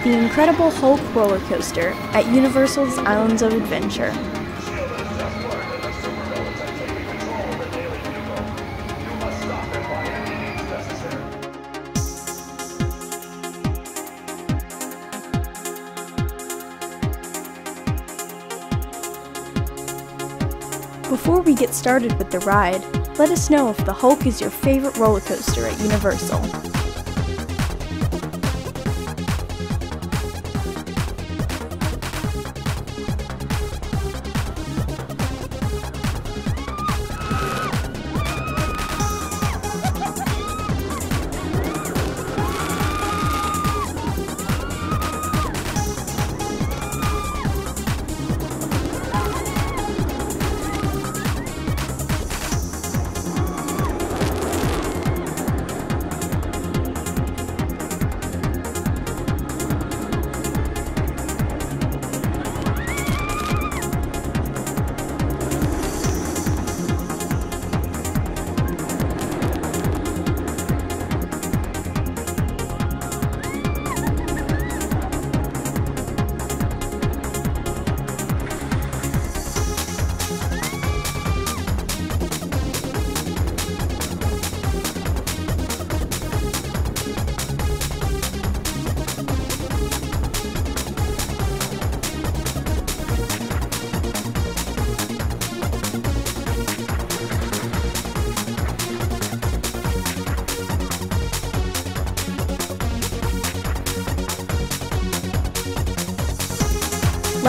the Incredible Hulk roller coaster at Universal's Islands of Adventure. Before we get started with the ride, let us know if the Hulk is your favorite roller coaster at Universal.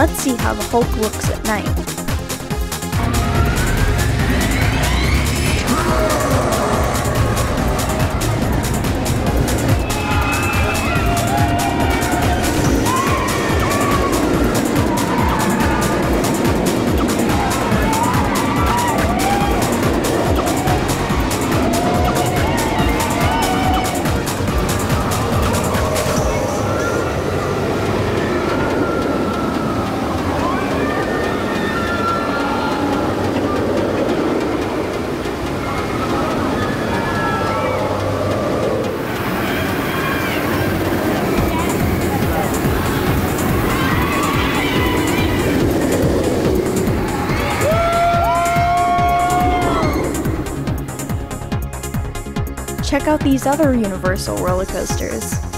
Let's see how the Hulk looks at night. Check out these other Universal roller coasters.